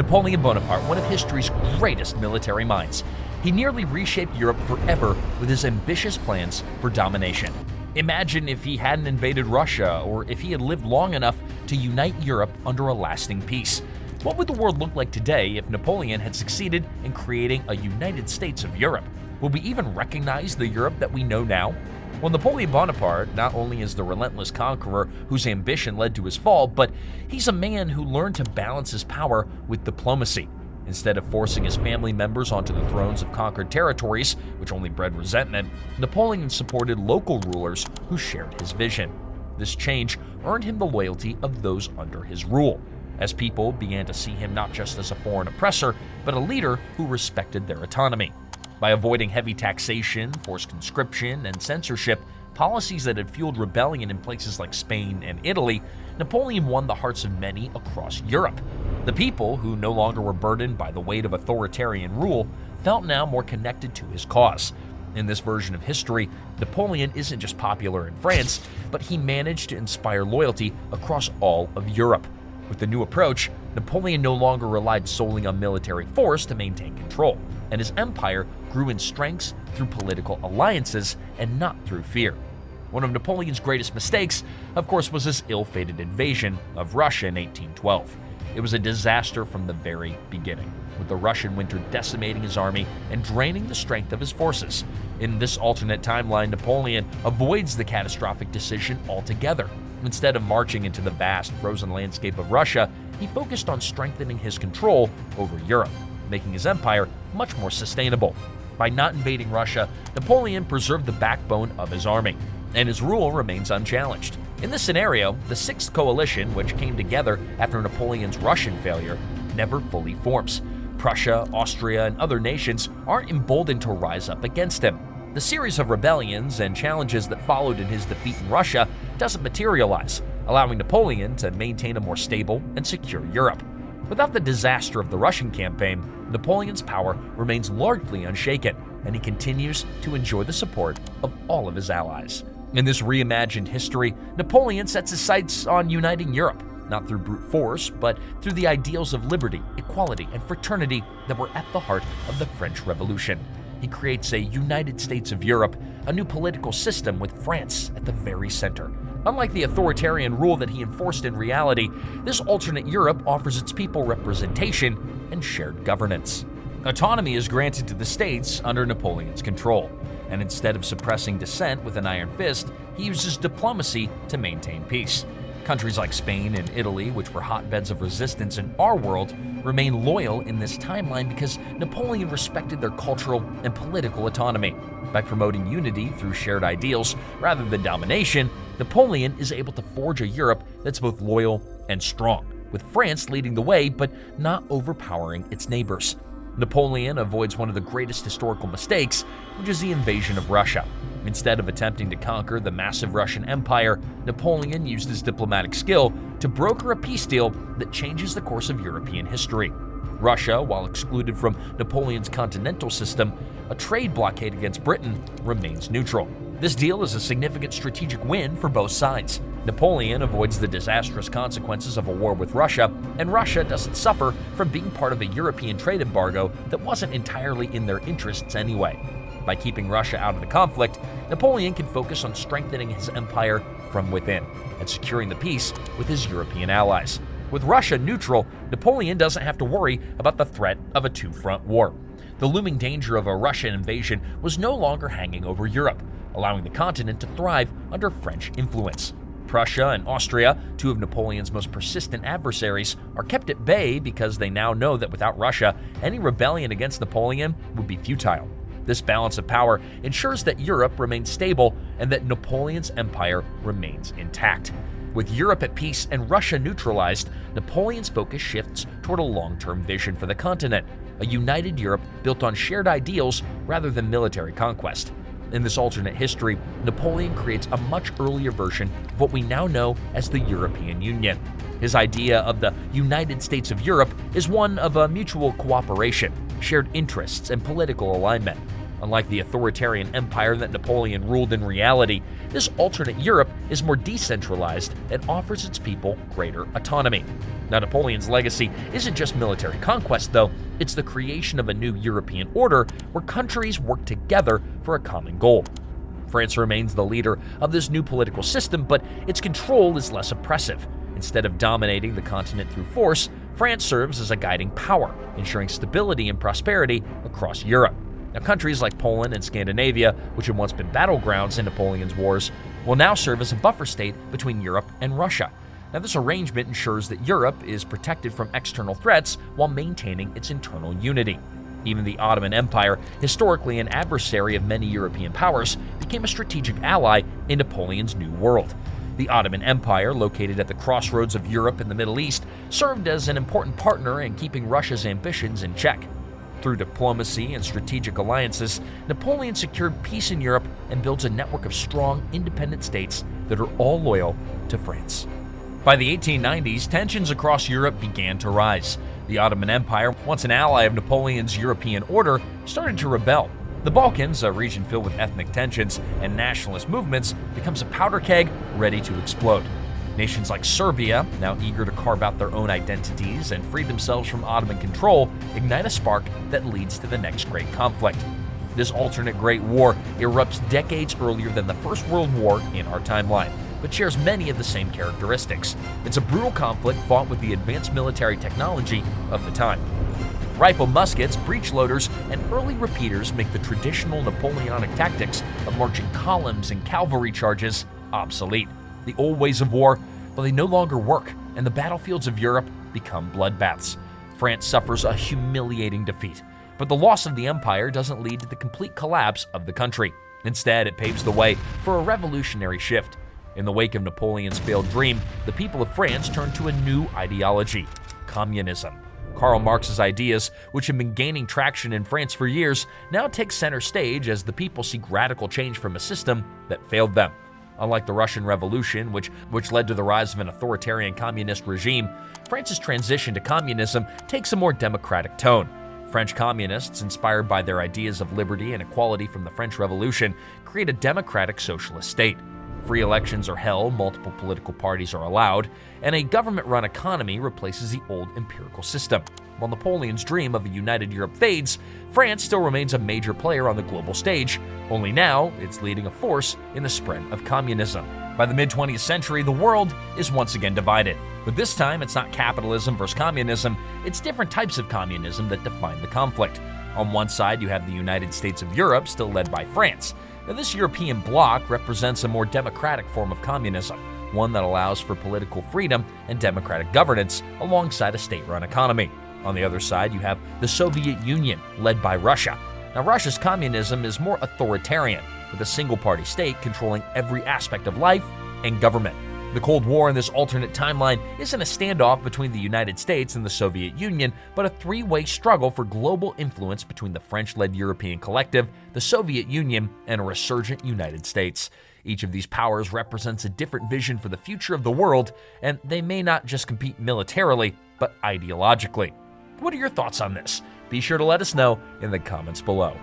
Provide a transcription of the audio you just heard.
Napoleon Bonaparte, one of history's greatest military minds. He nearly reshaped Europe forever with his ambitious plans for domination. Imagine if he hadn't invaded Russia, or if he had lived long enough to unite Europe under a lasting peace. What would the world look like today if Napoleon had succeeded in creating a United States of Europe? Will we even recognize the Europe that we know now? Well, Napoleon Bonaparte not only is the relentless conqueror whose ambition led to his fall, but he's a man who learned to balance his power with diplomacy. Instead of forcing his family members onto the thrones of conquered territories, which only bred resentment, Napoleon supported local rulers who shared his vision. This change earned him the loyalty of those under his rule, as people began to see him not just as a foreign oppressor, but a leader who respected their autonomy. By avoiding heavy taxation, forced conscription, and censorship, policies that had fueled rebellion in places like Spain and Italy, Napoleon won the hearts of many across Europe. The people, who no longer were burdened by the weight of authoritarian rule, felt now more connected to his cause. In this version of history, Napoleon isn't just popular in France, but he managed to inspire loyalty across all of Europe. With the new approach, Napoleon no longer relied solely on military force to maintain control, and his empire grew in strengths through political alliances and not through fear. One of Napoleon's greatest mistakes, of course, was his ill-fated invasion of Russia in 1812. It was a disaster from the very beginning, with the Russian winter decimating his army and draining the strength of his forces. In this alternate timeline, Napoleon avoids the catastrophic decision altogether. Instead of marching into the vast frozen landscape of Russia, he focused on strengthening his control over Europe, making his empire much more sustainable. By not invading Russia, Napoleon preserved the backbone of his army, and his rule remains unchallenged. In this scenario, the Sixth Coalition, which came together after Napoleon's Russian failure, never fully forms. Prussia, Austria, and other nations aren't emboldened to rise up against him. The series of rebellions and challenges that followed in his defeat in Russia doesn't materialize, allowing Napoleon to maintain a more stable and secure Europe. Without the disaster of the Russian campaign, Napoleon's power remains largely unshaken, and he continues to enjoy the support of all of his allies. In this reimagined history, Napoleon sets his sights on uniting Europe, not through brute force, but through the ideals of liberty, equality, and fraternity that were at the heart of the French Revolution. He creates a United States of Europe, a new political system with France at the very center. Unlike the authoritarian rule that he enforced in reality, this alternate Europe offers its people representation and shared governance. Autonomy is granted to the states under Napoleon's control, and instead of suppressing dissent with an iron fist, he uses diplomacy to maintain peace. Countries like Spain and Italy, which were hotbeds of resistance in our world, remain loyal in this timeline because Napoleon respected their cultural and political autonomy. By promoting unity through shared ideals rather than domination, Napoleon is able to forge a Europe that's both loyal and strong, with France leading the way but not overpowering its neighbors. Napoleon avoids one of the greatest historical mistakes, which is the invasion of Russia. Instead of attempting to conquer the massive Russian Empire, Napoleon used his diplomatic skill to broker a peace deal that changes the course of European history. Russia, while excluded from Napoleon's continental system, a trade blockade against Britain, remains neutral. This deal is a significant strategic win for both sides. Napoleon avoids the disastrous consequences of a war with Russia, and Russia doesn't suffer from being part of a European trade embargo that wasn't entirely in their interests anyway. By keeping Russia out of the conflict, Napoleon can focus on strengthening his empire from within and securing the peace with his European allies. With Russia neutral, Napoleon doesn't have to worry about the threat of a two-front war. The looming danger of a Russian invasion was no longer hanging over Europe, allowing the continent to thrive under French influence. Prussia and Austria, two of Napoleon's most persistent adversaries, are kept at bay because they now know that without Russia, any rebellion against Napoleon would be futile. This balance of power ensures that Europe remains stable and that Napoleon's empire remains intact. With Europe at peace and Russia neutralized, Napoleon's focus shifts toward a long-term vision for the continent, a united Europe built on shared ideals rather than military conquest. In this alternate history, Napoleon creates a much earlier version of what we now know as the European Union. His idea of the United States of Europe is one of a mutual cooperation, shared interests, and political alignment. Unlike the authoritarian empire that Napoleon ruled in reality, this alternate Europe is more decentralized and offers its people greater autonomy. Now, Napoleon's legacy isn't just military conquest, though. It's the creation of a new European order where countries work together for a common goal. France remains the leader of this new political system, but its control is less oppressive. Instead of dominating the continent through force, France serves as a guiding power, ensuring stability and prosperity across Europe. Now, countries like Poland and Scandinavia, which had once been battlegrounds in Napoleon's wars, will now serve as a buffer state between Europe and Russia. Now, this arrangement ensures that Europe is protected from external threats while maintaining its internal unity. Even the Ottoman Empire, historically an adversary of many European powers, became a strategic ally in Napoleon's New World. The Ottoman Empire, located at the crossroads of Europe and the Middle East, served as an important partner in keeping Russia's ambitions in check. Through diplomacy and strategic alliances, Napoleon secured peace in Europe and builds a network of strong, independent states that are all loyal to France. By the 1890s, tensions across Europe began to rise. The Ottoman Empire, once an ally of Napoleon's European order, started to rebel. The Balkans, a region filled with ethnic tensions and nationalist movements, becomes a powder keg ready to explode. Nations like Serbia, now eager to carve out their own identities and free themselves from Ottoman control, ignite a spark that leads to the next great conflict. This alternate Great War erupts decades earlier than the First World War in our timeline, but shares many of the same characteristics. It's a brutal conflict fought with the advanced military technology of the time. Rifle muskets, breech loaders, and early repeaters make the traditional Napoleonic tactics of marching columns and cavalry charges obsolete. The old ways of war, well, they no longer work, and the battlefields of Europe become bloodbaths. France suffers a humiliating defeat, but the loss of the empire doesn't lead to the complete collapse of the country. Instead, it paves the way for a revolutionary shift. In the wake of Napoleon's failed dream, the people of France turned to a new ideology: communism. Karl Marx's ideas, which had been gaining traction in France for years, now take center stage as the people seek radical change from a system that failed them. Unlike the Russian Revolution, which led to the rise of an authoritarian communist regime, France's transition to communism takes a more democratic tone. French communists, inspired by their ideas of liberty and equality from the French Revolution, create a democratic socialist state. Free elections are held, multiple political parties are allowed, and a government-run economy replaces the old empirical system. While Napoleon's dream of a united Europe fades, France still remains a major player on the global stage, only now it's leading a force in the spread of communism. By the mid-20th century, the world is once again divided. But this time, it's not capitalism versus communism, it's different types of communism that define the conflict. On one side, you have the United States of Europe, still led by France. Now, this European bloc represents a more democratic form of communism, one that allows for political freedom and democratic governance alongside a state-run economy. On the other side, you have the Soviet Union, led by Russia. Now, Russia's communism is more authoritarian, with a single-party state controlling every aspect of life and government. The Cold War in this alternate timeline isn't a standoff between the United States and the Soviet Union, but a three-way struggle for global influence between the French-led European collective, the Soviet Union, and a resurgent United States. Each of these powers represents a different vision for the future of the world, and they may not just compete militarily, but ideologically. What are your thoughts on this? Be sure to let us know in the comments below.